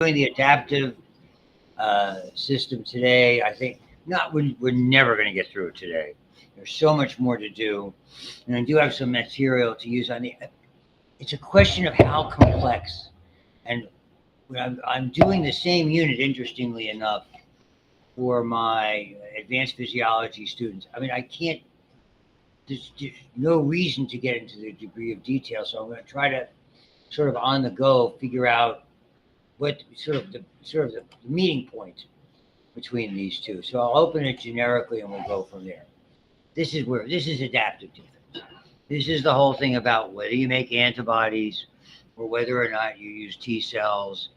doing the adaptive system today. I think not. We're never going to get through it today. There's so much more to do, and I do have some material to use on the. It's a question of how complex, and when I'm doing the same unit. Interestingly enough, for my advanced physiology students. I mean, I can't. There's no reason to get into the degree of detail, so I'm going to try to sort of on the go figure out what the meeting point between these two. So I'll open it generically and we'll go from there. This is adaptive defense. This is the whole thing about whether you make antibodies or whether or not you use T cells,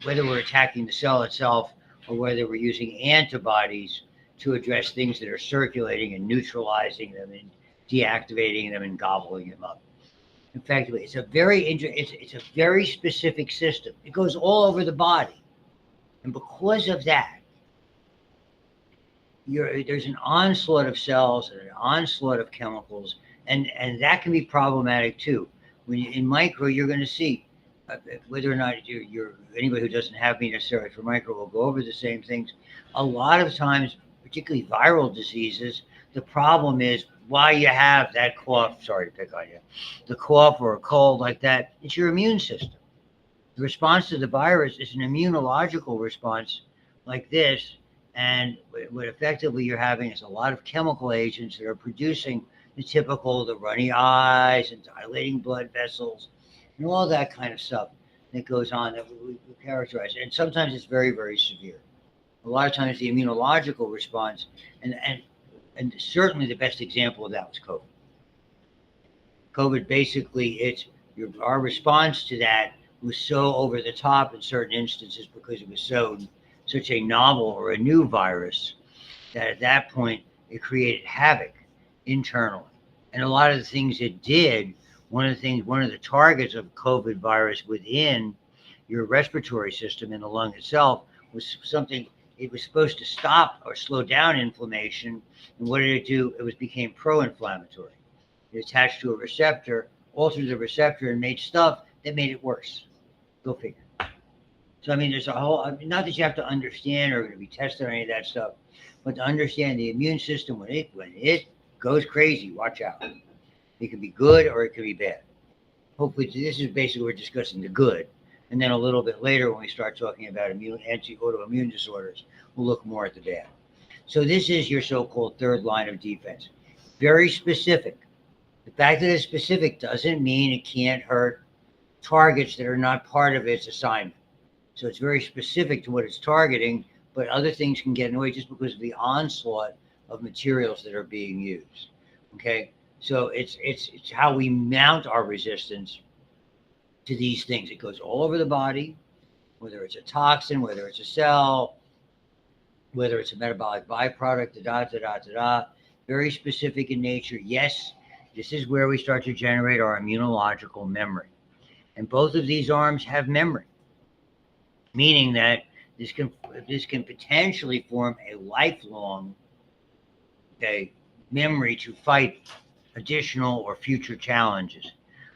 whether we're attacking the cell itself or whether we're using antibodies to address things that are circulating and neutralizing them and deactivating them and gobbling them up. Effectively, it's a very specific system. It goes all over the body, and because of that, there's an onslaught of cells and an onslaught of chemicals, and that can be problematic too. In micro, you're going to see whether or not you're anybody who doesn't have me necessarily for micro will go over the same things. A lot of times, particularly viral diseases, the problem is why you have that cough. Sorry to pick on you, the cough or a cold like that. It's your immune system. The response to the virus is an immunological response like this. And what effectively you're having is a lot of chemical agents that are producing the runny eyes and dilating blood vessels and all that kind of stuff that goes on that we characterize. And sometimes it's very, very severe. A lot of times the immunological response, and certainly the best example of that was COVID. COVID basically, our response to that was so over the top in certain instances because it was such a novel or a new virus that at that point it created havoc internally. And a lot of the things it did, one of the targets of COVID virus within your respiratory system in the lung itself was something. It was supposed to stop or slow down inflammation. And what did it do? It became pro-inflammatory. It attached to a receptor, altered the receptor, and made stuff that made it worse. Go figure. So, I mean, there's not that you have to understand or to be tested or any of that stuff, but to understand the immune system, when it goes crazy, watch out. It can be good or it can be bad. Hopefully, this is basically we're discussing the good. And then a little bit later, when we start talking about autoimmune disorders, we'll look more at the bad. So this is your so-called third line of defense. Very specific. The fact that it's specific doesn't mean it can't hurt targets that are not part of its assignment. So it's very specific to what it's targeting, but other things can get in the way just because of the onslaught of materials that are being used. Okay? So it's how we mount our resistance to these things. It goes all over the body, whether it's a toxin, whether it's a cell, whether it's a metabolic byproduct, very specific in nature. Yes, this is where we start to generate our immunological memory. And both of these arms have memory, meaning that this can potentially form a lifelong memory to fight additional or future challenges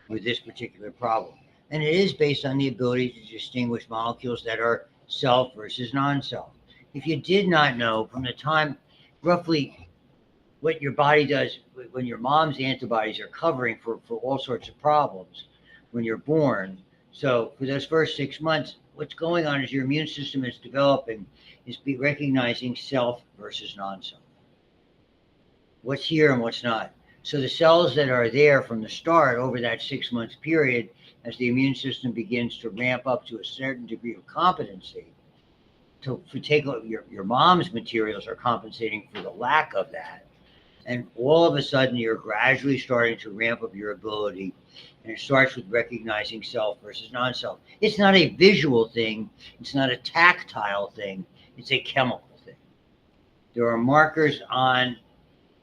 with this particular problem. And it is based on the ability to distinguish molecules that are self versus non-self. If you did not know from the time roughly what your body does when your mom's antibodies are covering for all sorts of problems when you're born. So for those first 6 months, what's going on is your immune system is developing, is recognizing self versus non-self. What's here and what's not. So the cells that are there from the start over that 6 months period, as the immune system begins to ramp up to a certain degree of competency, your mom's materials are compensating for the lack of that. And all of a sudden, you're gradually starting to ramp up your ability. And it starts with recognizing self versus non-self. It's not a visual thing. It's not a tactile thing. It's a chemical thing. There are markers on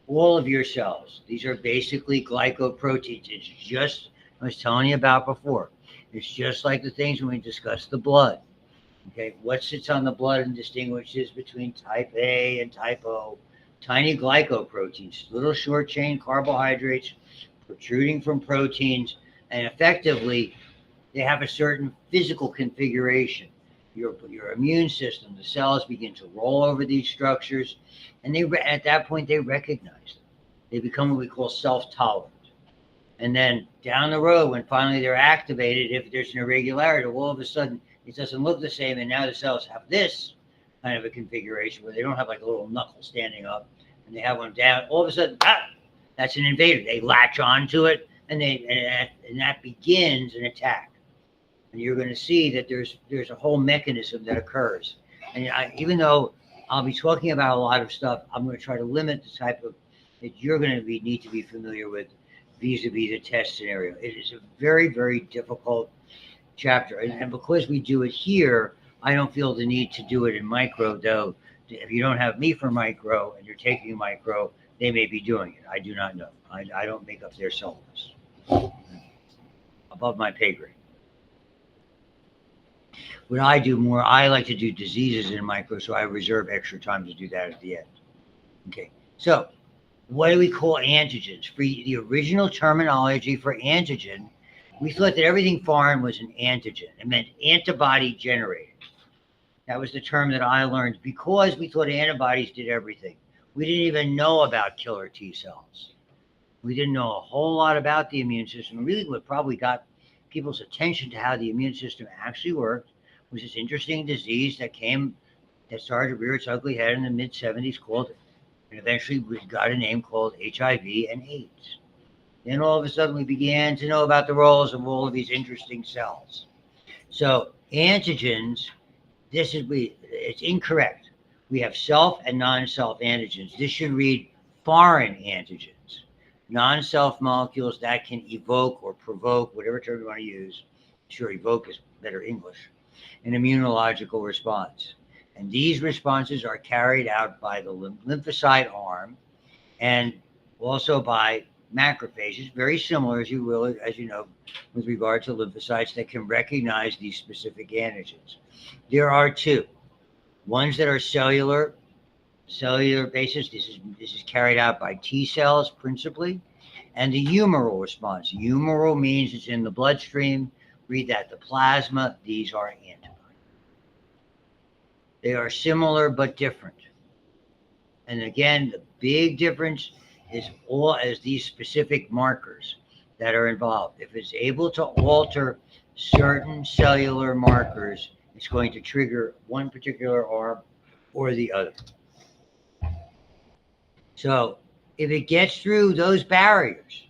all of your cells. These are basically glycoproteins. It's just, I was telling you about before. It's just like the things when we discuss the blood. Okay, what sits on the blood and distinguishes between type A and type O? Tiny glycoproteins, little short chain carbohydrates protruding from proteins, and effectively they have a certain physical configuration. your immune system, the cells begin to roll over these structures, and at that point they recognize them. They become what we call self-tolerant. And then down the road, when finally they're activated, if there's an irregularity, all of a sudden it doesn't look the same, and now the cells have this kind of a configuration where they don't have like a little knuckle standing up, and they have one down. All of a sudden, that's an invader. They latch onto it, and that begins an attack. And you're going to see that there's a whole mechanism that occurs. And even though I'll be talking about a lot of stuff, I'm going to try to limit the type of that you're going to need to be familiar with vis-a-vis the test scenario. It is a very, very difficult chapter. And because we do it here, I don't feel the need to do it in micro, though. If you don't have me for micro and you're taking micro, they may be doing it. I do not know. I don't make up their syllabus. Above my pay grade. What I do more, I like to do diseases in micro, so I reserve extra time to do that at the end. Okay, so what do we call antigens? For the original terminology for antigen, we thought that everything foreign was an antigen. It meant antibody generated. That was the term that I learned because we thought antibodies did everything. We didn't even know about killer T cells. We didn't know a whole lot about the immune system. Really, what probably got people's attention to how the immune system actually worked was this interesting disease that started to rear its ugly head in the mid-70s and eventually we got a name called HIV and AIDS. Then all of a sudden we began to know about the roles of all of these interesting cells. So antigens, it's incorrect. We have self and non-self antigens. This should read foreign antigens. Non-self molecules that can evoke or provoke, whatever term you want to use. Sure, evoke is better English. An immunological response. And these responses are carried out by the lymphocyte arm and also by macrophages, very similar, as you know, with regard to lymphocytes that can recognize these specific antigens. There are two. Ones that are cellular basis. This is carried out by T cells principally, and the humoral response. Humoral means it's in the bloodstream. Read that, the plasma. These are antibodies. They are similar but different. And again, the big difference is all as these specific markers that are involved. If it's able to alter certain cellular markers, it's going to trigger one particular arm or the other. So if it gets through those barriers,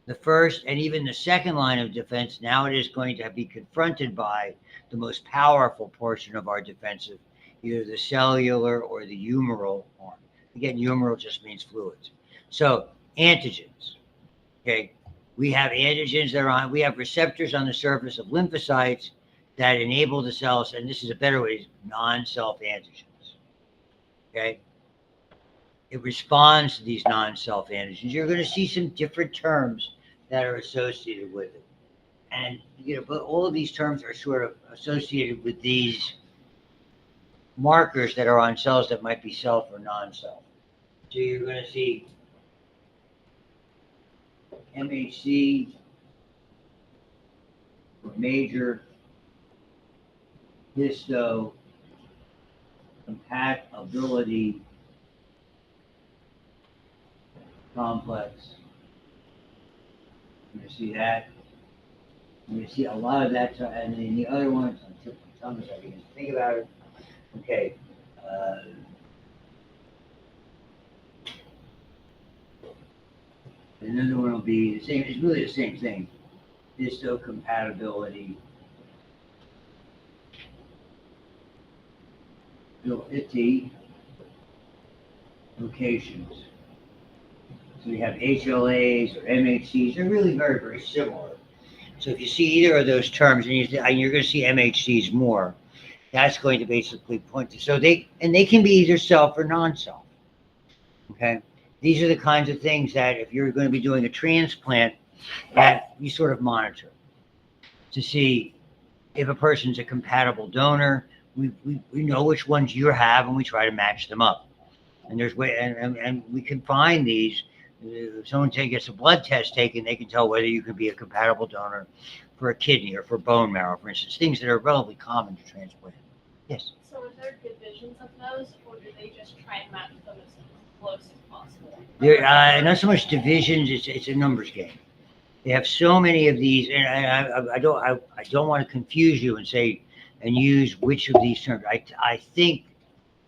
the first and even the second line of defense, now it is going to be confronted by the most powerful portion of our defensive, either the cellular or the humoral arm. Again, humoral just means fluids. So antigens, okay? We have antigens we have receptors on the surface of lymphocytes that enable the cells, and this is a better way, non-self antigens, okay? It responds to these non-self antigens. You're going to see some different terms that are associated with it. And, but all of these terms are sort of associated with these markers that are on cells that might be self or non-self. So you're going to see MHC, major histocompatibility complex. You're going to see that. You're going to see a lot of that, and then the other ones, on tip of my tongue as I begin to think about it. Okay. Another one will be the same. It's really the same thing. Histocompatibility. Ability locations. So we have HLAs or MHCs. They're really very, very similar. So if you see either of those terms, and you're going to see MHCs more, that's going to basically point to. So they can be either self or non-self. Okay, these are the kinds of things that if you're going to be doing a transplant, that you sort of monitor to see if a person's a compatible donor. We know which ones you have, and we try to match them up. And there's and we can find these If someone gets a blood test taken, they can tell whether you can be a compatible donor for a kidney or for bone marrow, for instance, things that are relatively common to transplant. Yes. So are there divisions of those, or do they just try and match them as close as possible? Not so much divisions; it's a numbers game. They have so many of these, and I don't want to confuse you and say and use which of these terms. I think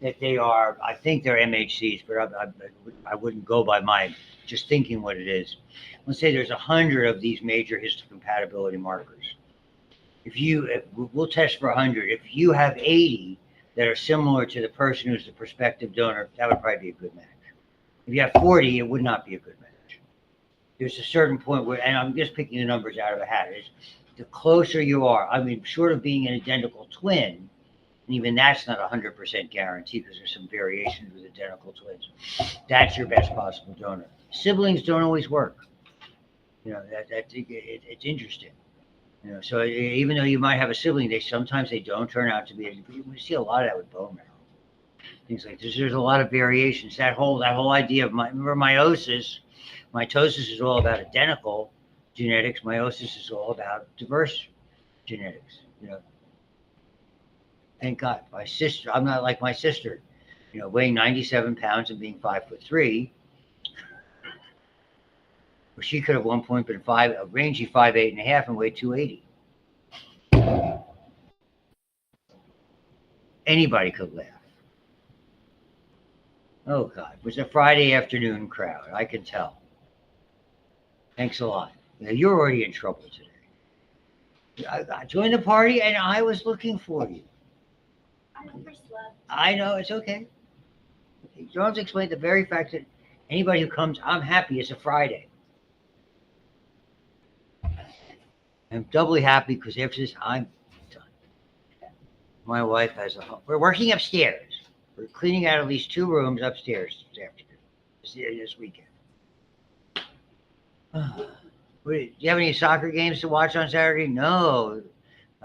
that they are. I think they're MHCs, but I wouldn't go by my just thinking what it is. Let's say there's 100 of these major histocompatibility markers. If we'll test for 100, if you have 80 that are similar to the person who's the prospective donor, that would probably be a good match. If you have 40, it would not be a good match. There's a certain point where, and I'm just picking the numbers out of a hat, is the closer you are, I mean, short of being an identical twin, and even that's not 100% guaranteed because there's some variations with identical twins, that's your best possible donor. Siblings don't always work. It's interesting. So even though you might have a sibling, sometimes they don't turn out to be. We see a lot of that with bone marrow. Things like this. There's a lot of variations. That whole idea of remember meiosis. Mitosis is all about identical genetics. Meiosis is all about diverse genetics. Thank God. My sister, I'm not like my sister, weighing 97 pounds and being 5'3". Well, she could have at one point been a rangy 5'8.5" and weighed 280. Anybody could laugh. Oh God, it was a Friday afternoon crowd. I can tell. Thanks a lot. You're already in trouble today. I joined the party and I was looking for you. I overslept. I know, it's okay. Jones explained the very fact that anybody who comes, I'm happy it's a Friday. I'm doubly happy because after this, I'm done. My wife has a home. We're working upstairs. We're cleaning out at least 2 rooms upstairs this weekend. Do you have any soccer games to watch on Saturday? No,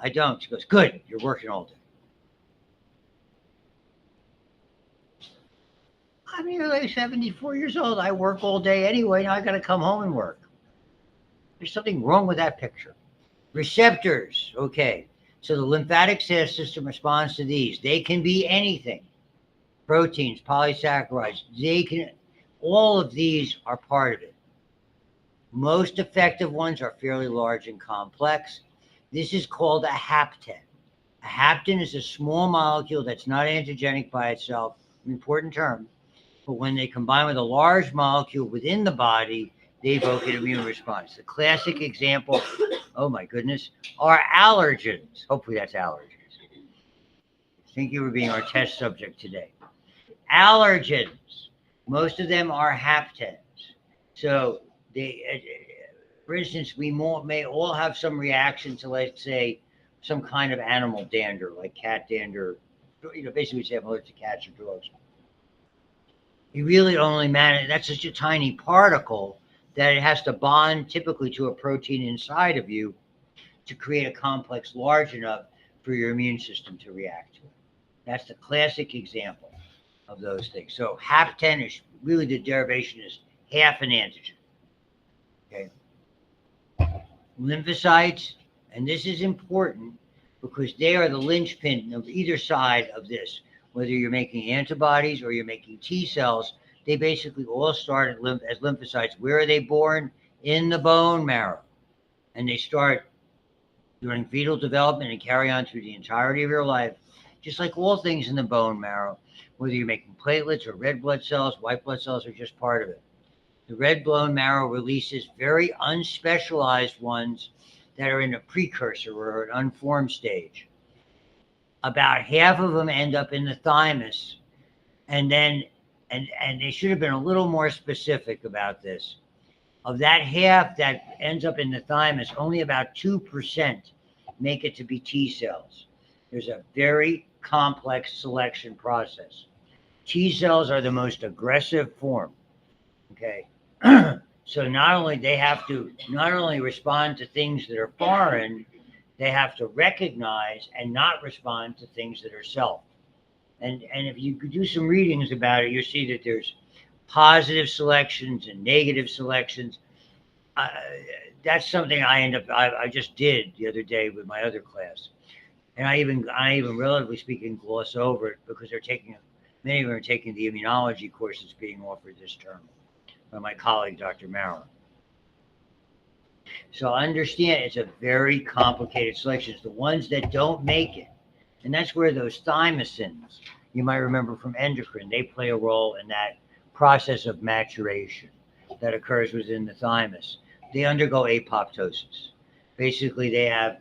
I don't. She goes, good, you're working all day. I'm nearly 74 years old. I work all day anyway. Now I got to come home and work. There's something wrong with that picture. Receptors. Okay. So the lymphatic system responds to these. They can be anything. Proteins, polysaccharides. All of these are part of it. Most effective ones are fairly large and complex. This is called a hapten. A hapten is a small molecule that's not antigenic by itself, an important term, but when they combine with a large molecule within the body, they evoke an immune response. The classic example, oh my goodness, are allergens. Hopefully that's allergens. Thank you for being our test subject today. Allergens, most of them are haptens. So for instance, we may all have some reaction to, let's say, some kind of animal dander, like cat dander. Basically we say I'm allergic to cats or dogs. You really only manage, that's such a tiny particle that it has to bond typically to a protein inside of you to create a complex large enough for your immune system to react to it. That's the classic example of those things. So hapten is really, the derivation is half an antigen. Okay. Lymphocytes, and this is important because they are the linchpin of either side of this. Whether you're making antibodies or you're making T cells, they basically all start as lymphocytes. Where are they born? In the bone marrow. And they start during fetal development and carry on through the entirety of your life. Just like all things in the bone marrow, whether you're making platelets or red blood cells, white blood cells are just part of it. The red bone marrow releases very unspecialized ones that are in a precursor or an unformed stage. About half of them end up in the thymus, and then they should have been a little more specific about this. Of that half that ends up in the thymus, only about 2% make it to be T cells. There's a very complex selection process. T cells are the most aggressive form. Okay. So not only they have to not only respond to things that are foreign, they have to recognize and not respond to things that are self. And if you could do some readings about it, you'll see that there's positive selections and negative selections. Uh, that's something I just did the other day with my other class. And I even relatively speaking gloss over it because many of them are taking the immunology courses being offered this term by my colleague, Dr. Maurer. So understand it's a very complicated selection. It's the ones that don't make it. And that's where those thymosins, you might remember from endocrine, they play a role in that process of maturation that occurs within the thymus. They undergo apoptosis. Basically, they have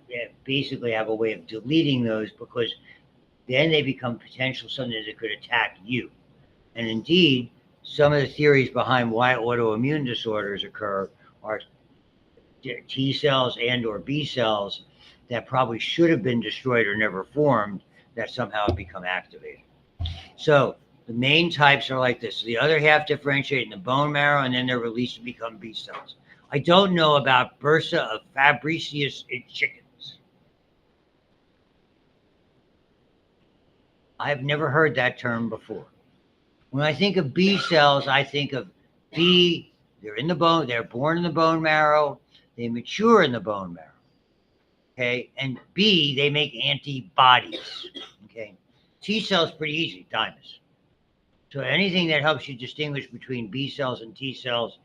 a way of deleting those because then they become potential something that could attack you. And indeed, some of the theories behind why autoimmune disorders occur are T cells and or B cells that probably should have been destroyed or never formed that somehow have become activated. So the main types are like this. The other half differentiate in the bone marrow, and then they're released to become B cells. I don't know about bursa of Fabricius in chickens. I've never heard that term before. When I think of B cells, I think of B, they're in the bone, they're born in the bone marrow, they mature in the bone marrow. Okay, and B, they make antibodies. Okay, T cells pretty easy, thymus. So anything that helps you distinguish between B cells and T cells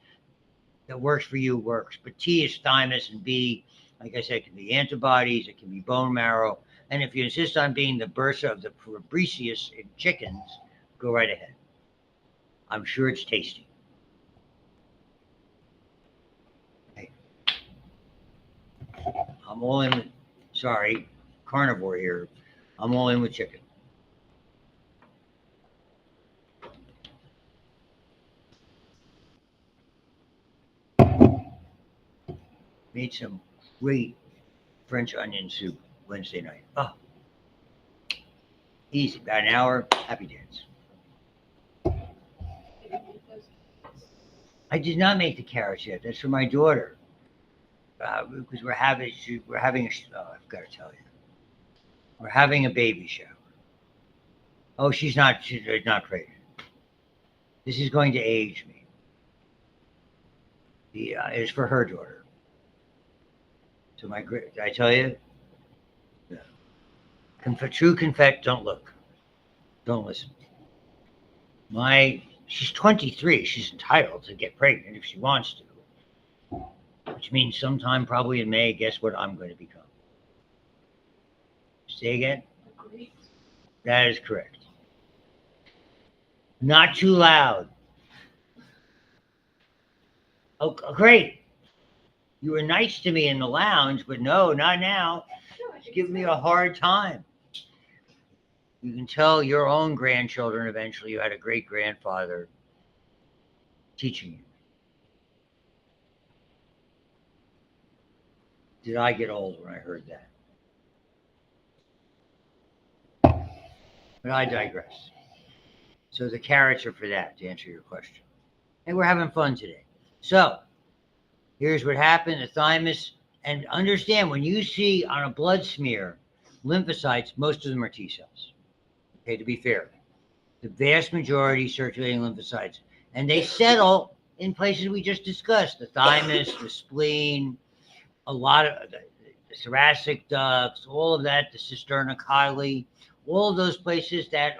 that works for you works. But T is thymus, and B, like I said, it can be antibodies, it can be bone marrow. And if you insist on being the bursa of the Fabricius in chickens, go right ahead. I'm sure it's tasty. Okay. I'm all in with, sorry, carnivore here. I'm all in with chicken. Made some great French onion soup Wednesday night. Oh, easy, about an hour, happy dance. I did not make the carrots yet. That's for my daughter. Because we're having, I've got to tell you, we're having a baby shower. Oh, she's not pregnant. This is going to age me. It is for her daughter. So did I tell you? Yeah. True confess, don't look. Don't listen. She's 23. She's entitled to get pregnant if she wants to. Which means sometime probably in May, guess what I'm going to become? Say again? Agreed. That is correct. Not too loud. Oh, great. You were nice to me in the lounge, but no, not now. It's giving me a hard time. You can tell your own grandchildren eventually you had a great grandfather teaching you. Did I get old when I heard that? But I digress. So the carrots are for that, to answer your question. And we're having fun today. So here's what happened. The thymus, and understand when you see on a blood smear lymphocytes, most of them are T cells. Okay, to be fair. The vast majority circulating lymphocytes. And they settle in places we just discussed. The thymus, the spleen, a lot of the thoracic ducts, all of that, the cisterna chyli, all of those places that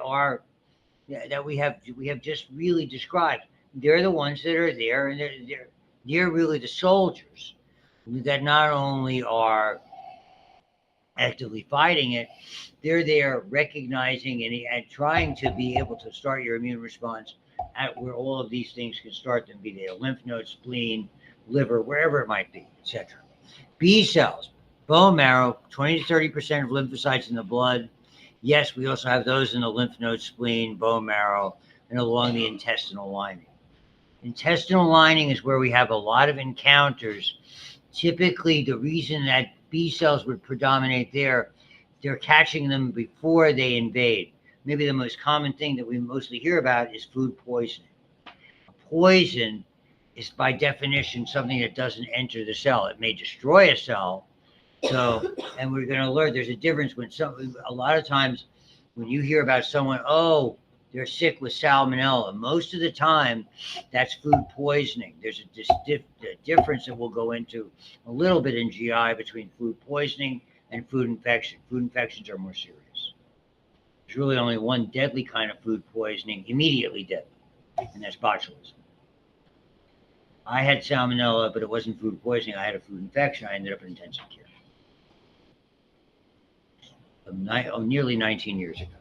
we have just really described. They're the ones that are there, and they're really the soldiers that not only are actively fighting it, they're there recognizing and trying to be able to start your immune response at where all of these things can start them, be they a lymph node, spleen, liver, wherever it might be, etc. B cells, bone marrow, 20 to 30% of lymphocytes in the blood. Yes, we also have those in the lymph node, spleen, bone marrow, and along the intestinal lining. Intestinal lining is where we have a lot of encounters. Typically, the reason that B cells would predominate there, they're catching them before they invade. Maybe the most common thing that we mostly hear about is food poisoning. Poison is by definition something that doesn't enter the cell. It may destroy a cell. So, and we're going to learn there's a difference when a lot of times when you hear about someone, oh, they're sick with salmonella. Most of the time, that's food poisoning. There's a difference that we'll go into a little bit in GI between food poisoning and food infection. Food infections are more serious. There's really only one deadly kind of food poisoning, immediately deadly, and that's botulism. I had salmonella, but it wasn't food poisoning. I had a food infection. I ended up in intensive care. Nearly 19 years ago.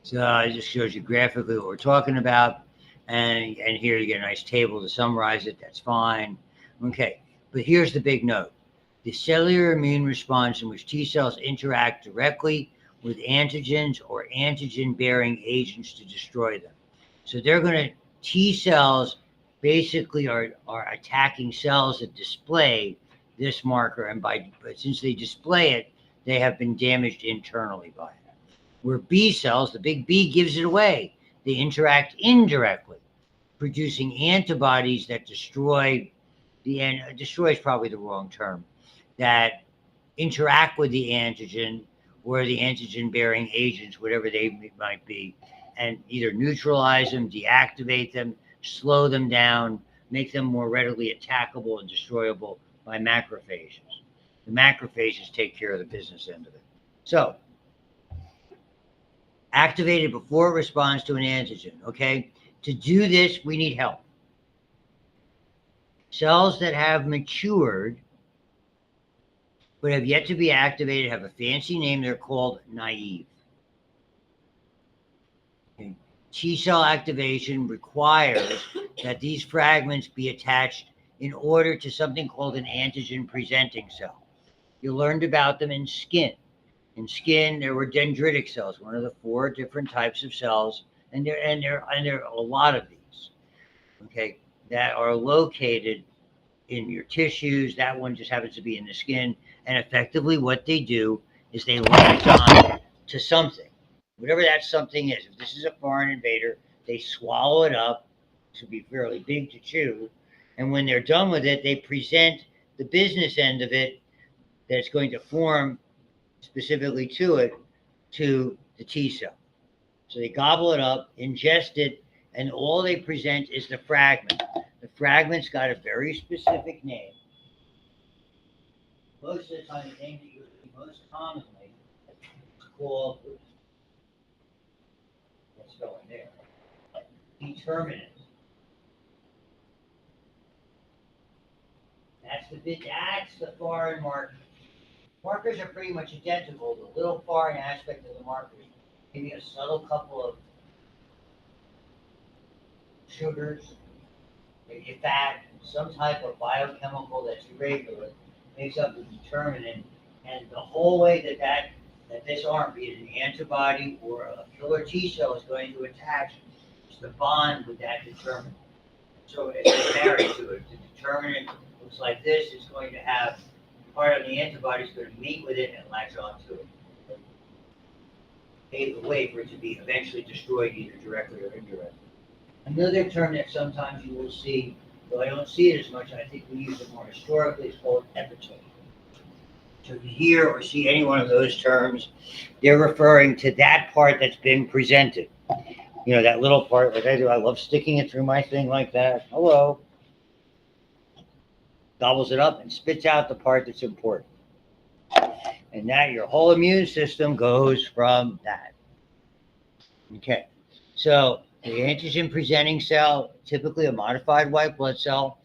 So it just shows you graphically what we're talking about. And here you get a nice table to summarize it. That's fine. Okay, but here's the big note. The cellular immune response in which T cells interact directly with antigens or antigen-bearing agents to destroy them. So they're going to, T cells basically are attacking cells that display this marker, and but since they display it, they have been damaged internally by it. Where B cells, the big B, gives it away. They interact indirectly, producing antibodies that destroy destroy is probably the wrong term, that interact with the antigen or the antigen-bearing agents, whatever they might be, and either neutralize them, deactivate them, slow them down, make them more readily attackable and destroyable by macrophages. The macrophages take care of the business end of it. So, activated before it responds to an antigen, okay? To do this, we need help. Cells that have matured but have yet to be activated have a fancy name. They're called naive. Okay. T cell activation requires that these fragments be attached in order to something called an antigen-presenting cell. You learned about them in skin. In skin, there were dendritic cells, one of the 4 different types of cells, and there are a lot of these, okay, that are located in your tissues. That one just happens to be in the skin, and effectively what they do is they latch on to something, whatever that something is. If this is a foreign invader, they swallow it up. It should be fairly big to chew, and when they're done with it, they present the business end of it that's going to form specifically to it, to the T cell. So they gobble it up, ingest it, and all they present is the fragment. The fragment's got a very specific name. Most of the time, the name that you see most commonly is called, let's go in there, determinant. That's the foreign marker. Markers are pretty much identical. The little foreign aspect of the markers, maybe a subtle couple of sugars, maybe a fat, some type of biochemical that's irregular, makes up the determinant. And the whole way that this arm, be it an antibody or a killer T cell, is going to attach is to bond with that determinant. So it's married to it. The determinant looks like this. It's going to have part of the antibody is going to meet with it and latch onto it. Pave the way for it to be eventually destroyed either directly or indirectly. Another term that sometimes you will see, though I don't see it as much, I think we use it more historically, is called epitope. So if you hear or see any one of those terms, they're referring to that part that's been presented. You know, that little part, like I do, I love sticking it through my thing like that. Hello. Gobbles it up and spits out the part that's important. And that your whole immune system goes from that. Okay. So the antigen presenting cell, typically a modified white blood cell,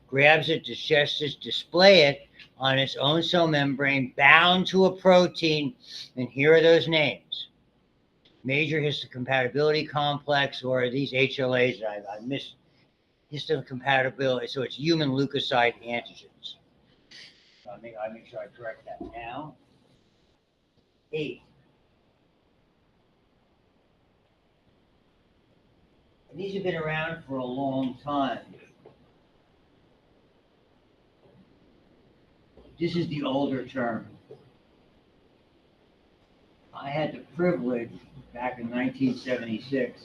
grabs it, digests it, display it on its own cell membrane, bound to a protein, and here are those names. Major histocompatibility complex, or these HLAs, I missed histocompatibility, so it's human leukocyte antigens. So I make sure I correct that now. 8. And these have been around for a long time. This is the older term. I had the privilege back in 1976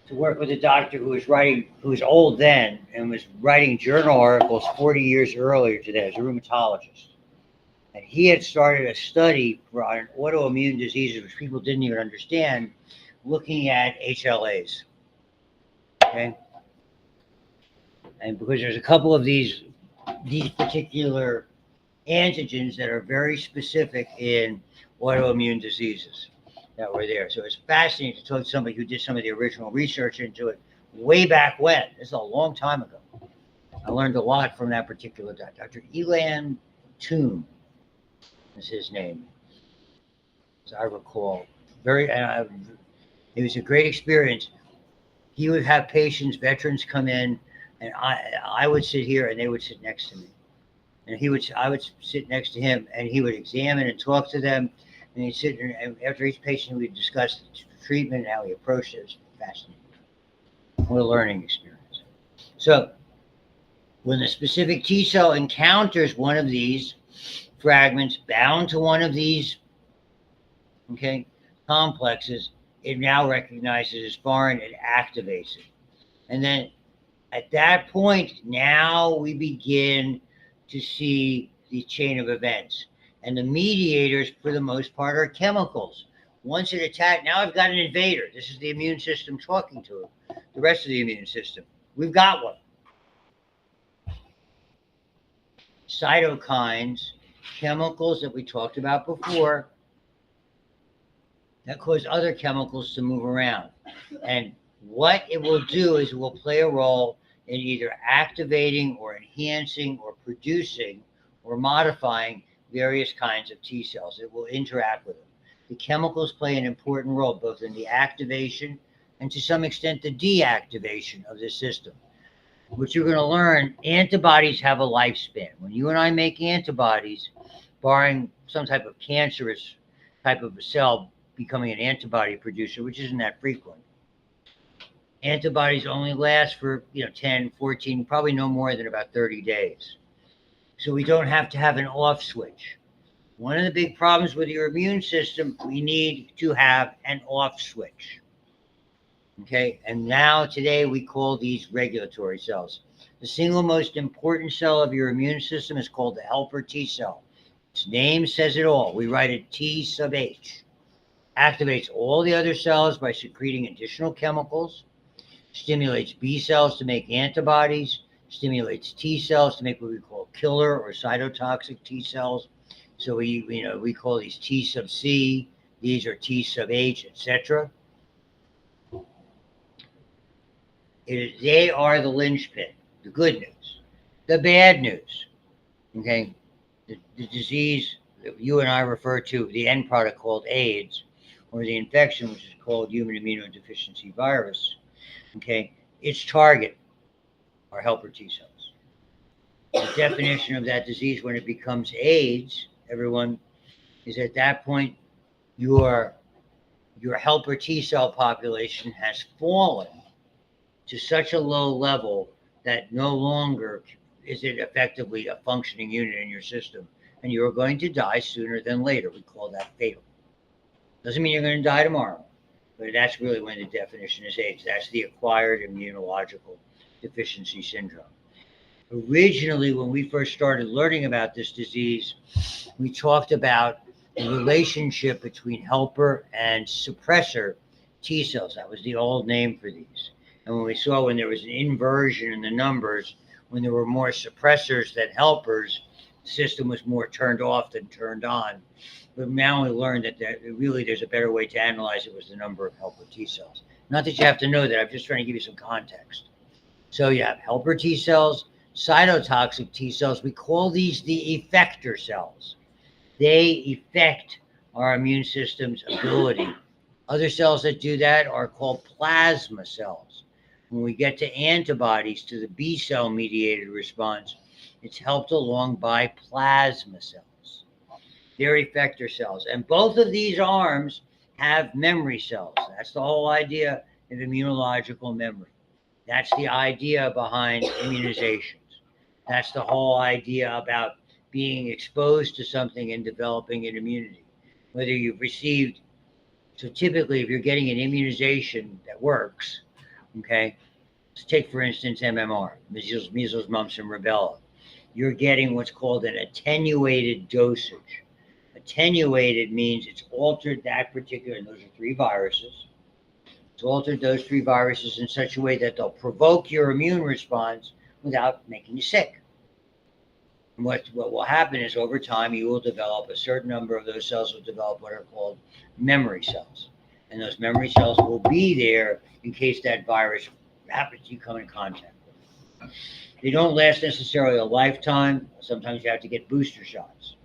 to work with a doctor who was old then and was writing journal articles 40 years earlier to that as a rheumatologist. And he had started a study on autoimmune diseases, which people didn't even understand, looking at HLAs. Okay. And because there's a couple of these particular antigens that are very specific in autoimmune diseases that were there. So it's fascinating to talk to somebody who did some of the original research into it way back when. This is a long time ago. I learned a lot from that particular doctor. Dr. Elan Toon is his name, as I recall. It was a great experience. He would have patients, veterans come in, and I would sit here and they would sit next to me. And I would sit next to him, and he would examine and talk to them. And he'd sit there, and after each patient, we'd discuss the treatment and how he approached it. It was fascinating. What a learning experience. So, when the specific T cell encounters one of these fragments bound to one of these, okay, complexes, it now recognizes as foreign and activates it. And then at that point, now we begin to see the chain of events. And the mediators, for the most part, are chemicals. Once it attacks, now I've got an invader. This is the immune system talking to the rest of the immune system. We've got one. Cytokines, chemicals that we talked about before, that cause other chemicals to move around. And what it will do is it will play a role in either activating or enhancing or producing or modifying various kinds of T cells. It will interact with them. The chemicals play an important role both in the activation and to some extent the deactivation of the system. What you're going to learn, antibodies have a lifespan. When you and I make antibodies, barring some type of cancerous type of a cell becoming an antibody producer, which isn't that frequent, antibodies only last for 10, 14, probably no more than about 30 days. So we don't have to have an off switch. One of the big problems with your immune system, we need to have an off switch. Okay, and now today we call these regulatory cells. The single most important cell of your immune system is called the helper T cell. Its name says it all. We write it T sub H. Activates all the other cells by secreting additional chemicals, stimulates B cells to make antibodies, stimulates T cells to make what we call killer or cytotoxic T cells. So we call these T sub C, these are T sub H, etc. They are the linchpin, the good news. The bad news, okay, the disease that you and I refer to, the end product called AIDS, or the infection, which is called human immunodeficiency virus, okay, its target are helper T cells. The definition of that disease when it becomes AIDS, everyone, is at that point your helper T cell population has fallen to such a low level that no longer is it effectively a functioning unit in your system, and you're going to die sooner than later. We call that fatal. Doesn't mean you're going to die tomorrow, but that's really when the definition is AIDS. That's the acquired immunological deficiency syndrome. Originally, when we first started learning about this disease, we talked about the relationship between helper and suppressor T cells. That was the old name for these. And when we saw when there was an inversion in the numbers, when there were more suppressors than helpers, the system was more turned off than turned on. But now we learned that really there's a better way to analyze it was the number of helper T cells. Not that you have to know that. I'm just trying to give you some context. So you have helper T cells, cytotoxic T cells. We call these the effector cells. They effect our immune system's ability. Other cells that do that are called plasma cells. When we get to antibodies, to the B cell mediated response, it's helped along by plasma cells. They're effector cells. And both of these arms have memory cells. That's the whole idea of immunological memory. That's the idea behind immunizations. That's the whole idea about being exposed to something and developing an immunity. Whether you've received, so typically if you're getting an immunization that works, okay, let's take for instance MMR, measles, mumps, and rubella. you're getting what's called an attenuated dosage. Attenuated means it's altered that particular, and those are 3 viruses. It's altered those 3 viruses in such a way that they'll provoke your immune response without making you sick. And what will happen is over time you will develop a certain number of those cells will develop what are called memory cells. And those memory cells will be there in case that virus happens to come in contact with. They don't last necessarily a lifetime. Sometimes you have to get booster shots.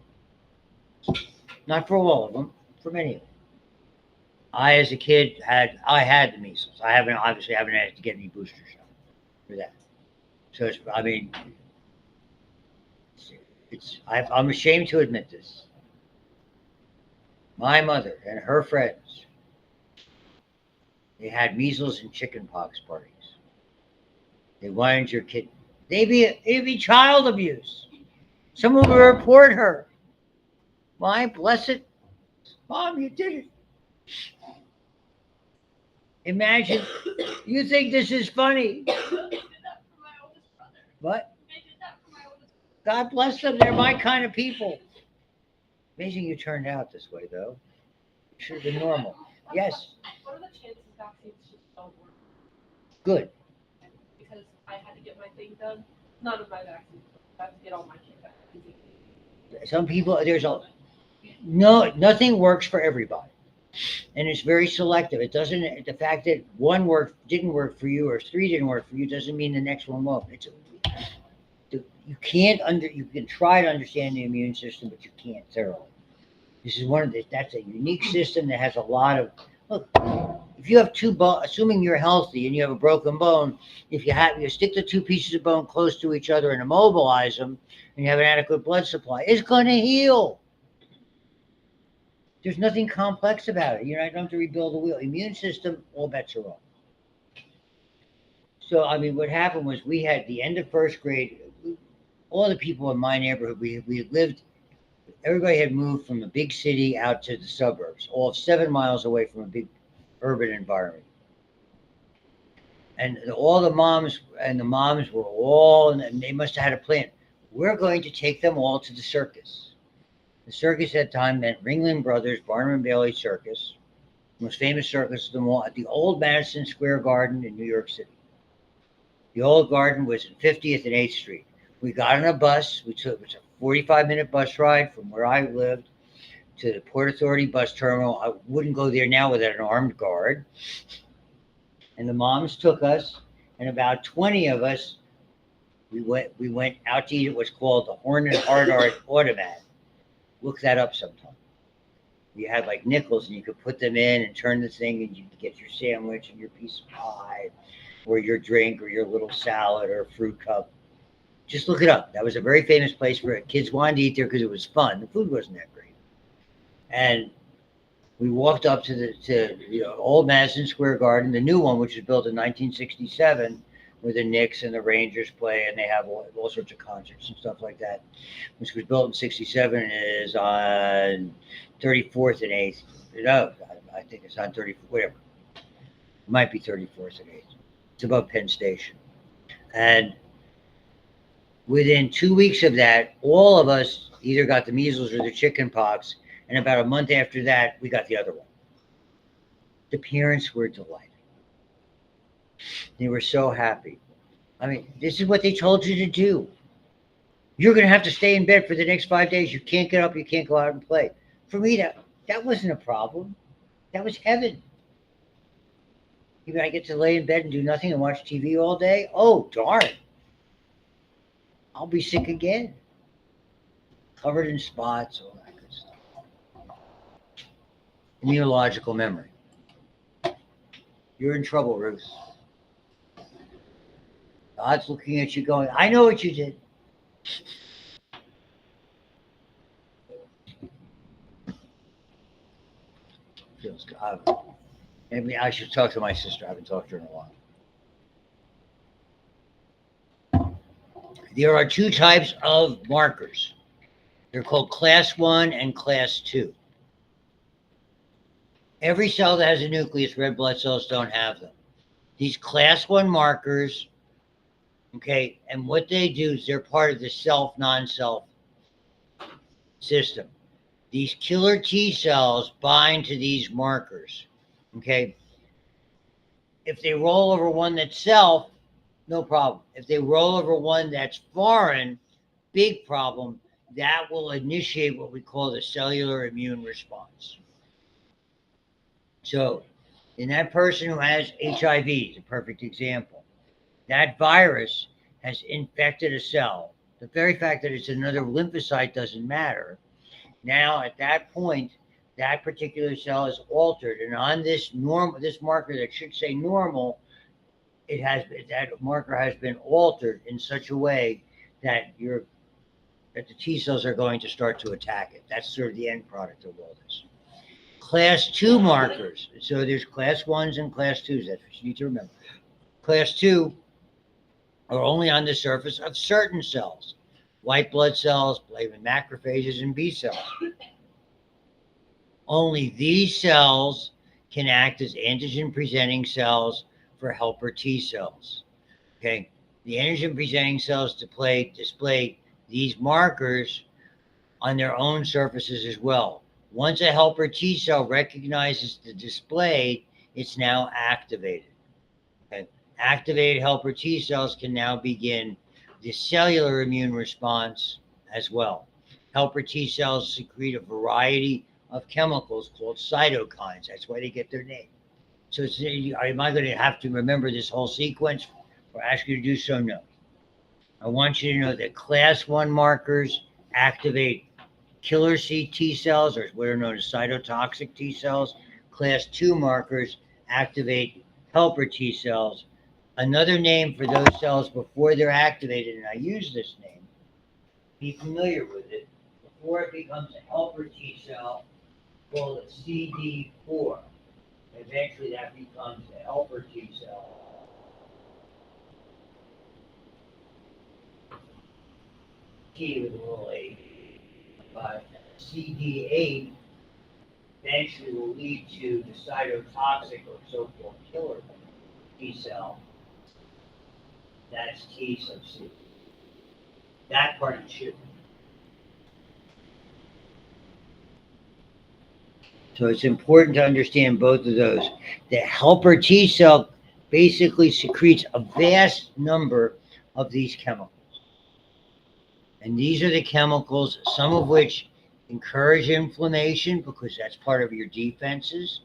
Not for all of them, for many of them. I, as a kid, had the measles. I haven't had to get any booster shot for that. So I'm ashamed to admit this. My mother and her friends, they had measles and chickenpox parties. They wanted your kid. It'd be child abuse. Someone would report her. My blessed mom, you did it. Imagine, you think this is funny. They did that for my oldest brother. What? They did that for my oldest brother. God bless them. They're my kind of people. Amazing you turned out this way, though. It should have been normal. Yes. What are the chances vaccines just don't work? Good. Because I had to get my thing done. None of my vaccines. I have to get all my kids vaccines. Some people, nothing works for everybody. And it's very selective. It doesn't, the fact that one didn't work for you or 3 didn't work for you doesn't mean the next one won't. You can try to understand the immune system, but you can't thoroughly. This is that's a unique system that has a lot of, look, if you have 2 bones, assuming you're healthy and you have a broken bone, if you stick the 2 pieces of bone close to each other and immobilize them, and you have an adequate blood supply, it's going to heal. There's nothing complex about it. You don't have to rebuild the wheel. Immune system, all bets are off. So, what happened was we had the end of 1st grade, all the people in my neighborhood, we lived, everybody had moved from a big city out to the suburbs, all 7 miles away from a big urban environment. And all the moms were all, and they must have had a plan. We're going to take them all to the circus. The circus at the time meant Ringling Brothers, Barnum and Bailey Circus, the most famous circus of them all, at the old Madison Square Garden in New York City. The old garden was in 50th and 8th Street. We got on a bus. It was a 45-minute bus ride from where I lived to the Port Authority bus terminal. I wouldn't go there now without an armed guard. And the moms took us, and about 20 of us, we went out to eat at what's called the Horn and Hardart Automat. Look that up sometime. You had like nickels and you could put them in and turn the thing and you could get your sandwich and your piece of pie or your drink or your little salad or fruit cup. Just look it up. That was a very famous place for it. Kids wanted to eat there because it was fun. The food wasn't that great. And we walked up to the old Madison Square Garden, the new one, which was built in 1967, where the Knicks and the Rangers play, and they have all sorts of concerts and stuff like that, which was built in 67 and is on 34th and 8th. No, I think it's on 34th, whatever. It might be 34th and 8th. It's above Penn Station. And within 2 weeks of that, all of us either got the measles or the chicken pox, and about a month after that, we got the other one. The parents were delighted. They were so happy. This is what they told you to do. You're going to have to stay in bed for the next 5 days. You can't get up. You can't go out and play. For me, that wasn't a problem. That was heaven. I get to lay in bed and do nothing and watch TV all day. Oh, darn. I'll be sick again. Covered in spots, all that good stuff. Immunological memory. You're in trouble, Ruth. God's looking at you going, I know what you did. Feels good. Maybe I should talk to my sister. I haven't talked to her in a while. There are 2 types of markers. They're called class 1 and class 2. Every cell that has a nucleus, red blood cells don't have them. These class 1 markers Okay, and what they do is they're part of the self-non-self system. These killer T cells bind to these markers. Okay, if they roll over one that's self, no problem. If they roll over one that's foreign, big problem. That will initiate what we call the cellular immune response. So, in that person who has HIV, is a perfect example. That virus has infected a cell. The very fact that it's another lymphocyte doesn't matter. Now, at that point, that particular cell is altered, and on this marker that should say normal, that marker has been altered in such a way that the T cells are going to start to attack it. That's sort of the end product of all this. Class 2 markers. So there's class 1s and class 2s. That's what you need to remember. Class 2 are only on the surface of certain cells. White blood cells, macrophages, and B cells. Only these cells can act as antigen-presenting cells for helper T cells. Okay, the antigen-presenting cells display these markers on their own surfaces as well. Once a helper T cell recognizes the display, it's now activated. Okay? Activated helper T cells can now begin the cellular immune response as well. Helper T cells secrete a variety of chemicals called cytokines. That's why they get their name. So am I going to have to remember this whole sequence or ask you to do so? No. I want you to know that class 1 markers activate killer T cells, or what are known as cytotoxic T cells. Class 2 markers activate helper T cells. Another name for those cells before they're activated, and I use this name, be familiar with it, before it becomes a helper T cell, called a CD4. Eventually that becomes a helper T cell. T with a little a. But CD8 eventually will lead to the cytotoxic or so-called killer T cell. That's T sub C. That part you should. So it's important to understand both of those. The helper T cell basically secretes a vast number of these chemicals. And these are the chemicals, some of which encourage inflammation because that's part of your defenses.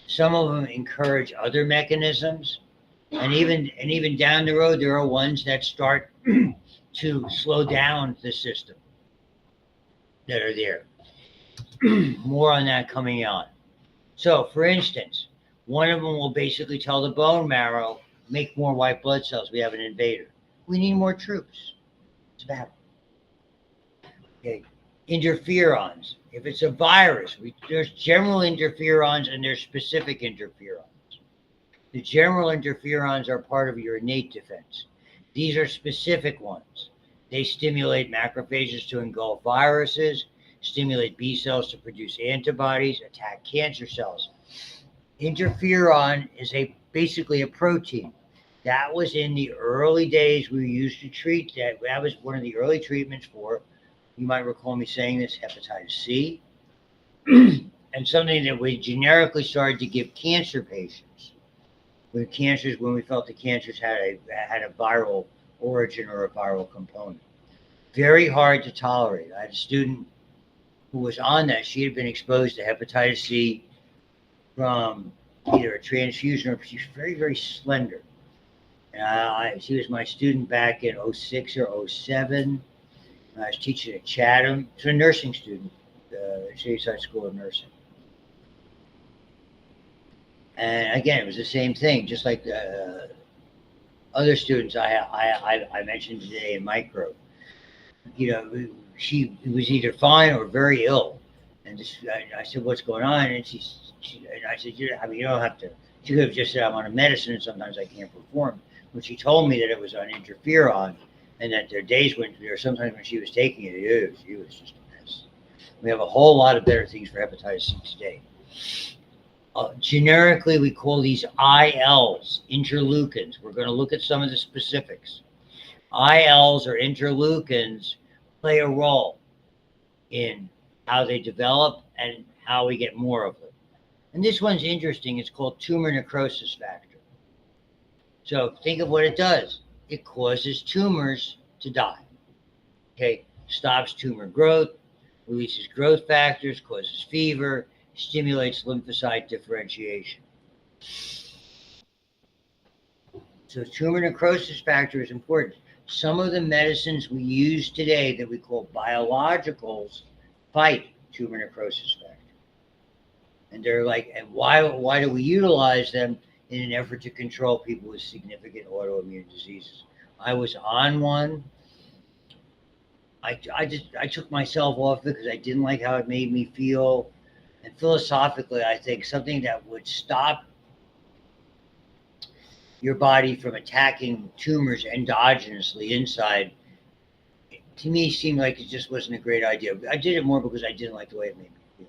Some of them encourage other mechanisms. And even down the road, there are ones that start to slow down the system that are there. More on that coming on. So, for instance, one of them will basically tell the bone marrow, make more white blood cells. We have an invader. We need more troops. It's a battle. Okay. Interferons. If it's a virus, there's general interferons and there's specific interferons. The general interferons are part of your innate defense. These are specific ones. They stimulate macrophages to engulf viruses, stimulate B cells to produce antibodies, attack cancer cells. Interferon is basically a protein. That was in the early days we used to treat that. That was one of the early treatments for, you might recall me saying this, hepatitis C, and something that we generically started to give cancer patients. With cancers, when we felt the cancers had a viral origin or a viral component. Very hard to tolerate. I had a student who was on that. She had been exposed to hepatitis C from either a transfusion or she was very, very slender. She was my student back in 06 or 07. I was teaching at Chatham. She was a nursing student at Shadyside School of Nursing. And again, it was the same thing, just like the other students I mentioned today in micro. You know, she was either fine or very ill. And I said, "What's going on?" And I said, "You don't have to." She could have just said, "I'm on a medicine and sometimes I can't perform." When she told me that it was on interferon and that there were sometimes when she was taking it, she was just a mess. We have a whole lot of better things for hepatitis C today. Generically, we call these ILs, interleukins. We're going to look at some of the specifics. ILs or interleukins play a role in how they develop and how we get more of them. And this one's interesting. It's called tumor necrosis factor. So think of what it does. It causes tumors to die. Okay, stops tumor growth, releases growth factors, causes fever, stimulates lymphocyte differentiation. So tumor necrosis factor is important. Some of the medicines we use today that we call biologicals fight tumor necrosis factor. And they're like, and why do we utilize them? In an effort to control people with significant autoimmune diseases. I was on one. I took myself off because I didn't like how it made me feel. And philosophically, I think something that would stop your body from attacking tumors endogenously inside, to me, seemed like it just wasn't a great idea. I did it more because I didn't like the way it made me feel.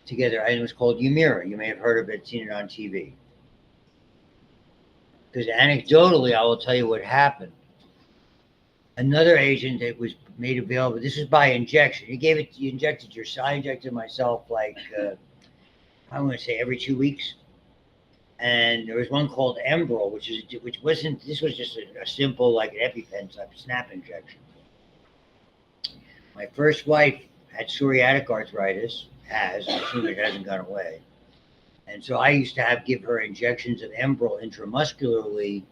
Together, and it was called Humira. You may have heard of it, seen it on TV. Because anecdotally, I will tell you what happened. Another agent that was made available, this is by injection. You injected yourself. I injected myself like, I want to say every 2 weeks. And there was one called Enbrel, which wasn't, this was just a simple, like an EpiPen type snap injection. My first wife had psoriatic arthritis, I assume it hasn't gone away. And so I used to give her injections of Enbrel intramuscularly,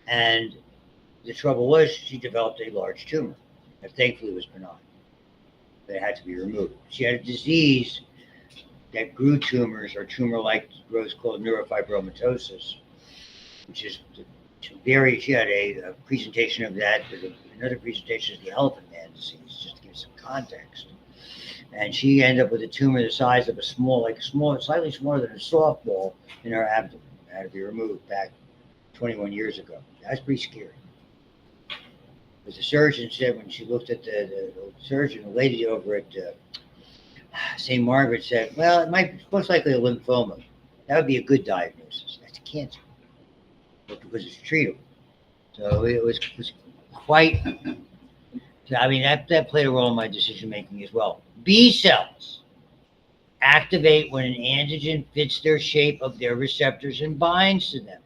and the trouble was she developed a large tumor that thankfully was benign. That had to be removed. She had a disease that grew tumors or tumor-like growth called neurofibromatosis, which is she had a presentation of that. Another presentation is the elephant man disease, just to give some context. And she ended up with a tumor the size of slightly smaller than a softball in her abdomen. It had to be removed back 21 years ago. That's pretty scary. But the surgeon said when she looked at the surgeon, the lady over at St. Margaret said, well, it might be most likely a lymphoma. That would be a good diagnosis. That's cancer. Because it's treatable. So it was quite, I mean, that played a role in my decision making as well. B cells activate when an antigen fits their shape of their receptors and binds to them.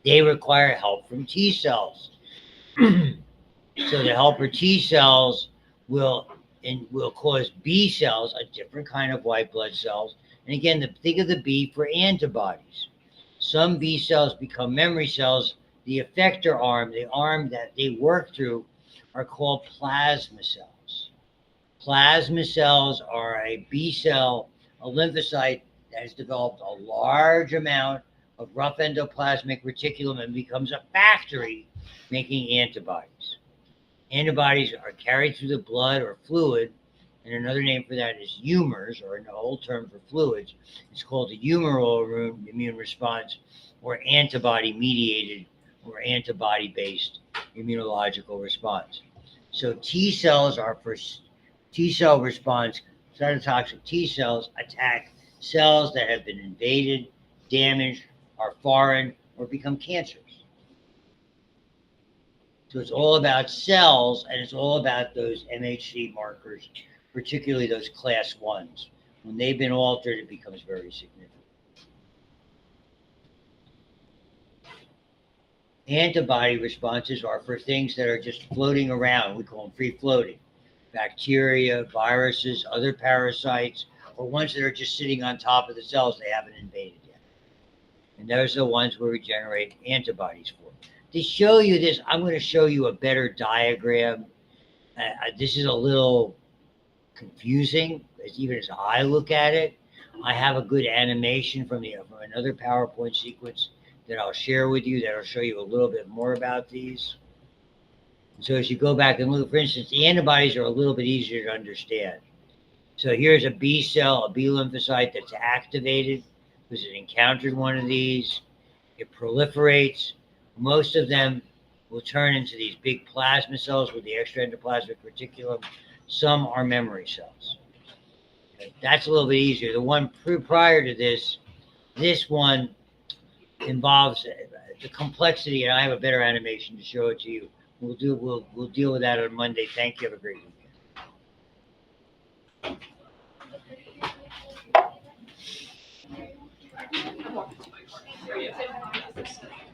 They require help from T cells. So the helper T cells will cause B cells, a different kind of white blood cells. And again, think of the B for antibodies. Some B cells become memory cells. The effector arm, the arm that they work through, are called plasma cells. Plasma cells are a B cell, a lymphocyte that has developed a large amount of rough endoplasmic reticulum and becomes a factory making antibodies. Antibodies are carried through the blood or fluid, and another name for that is humors, or an old term for fluids. It's called the humoral immune response, or antibody-mediated or antibody-based immunological response. So T cells are for T cell response. Cytotoxic T cells attack cells that have been invaded, damaged, are foreign, or become cancers. So it's all about cells, and it's all about those MHC markers, particularly those class 1s. When they've been altered, it becomes very significant. Antibody responses are for things that are just floating around. We call them free floating. Bacteria, viruses, other parasites, or ones that are just sitting on top of the cells they haven't invaded yet. And those are the ones where we generate antibodies for. To show you this, I'm going to show you a better diagram. This is a little confusing, even as I look at it. I have a good animation from another PowerPoint sequence that I'll share with you that'll show you a little bit more about these. So as you go back and look, for instance, the antibodies are a little bit easier to understand. So here's a B cell, a B lymphocyte that's activated because it encountered one of these. It proliferates. Most of them will turn into these big plasma cells with the extra endoplasmic reticulum. Some are memory cells. Okay, that's a little bit easier. The one prior to this one involves the complexity, and I have a better animation to show it to you. We'll deal with that on Monday. Thank you. Have a great weekend. I'm walking to my car.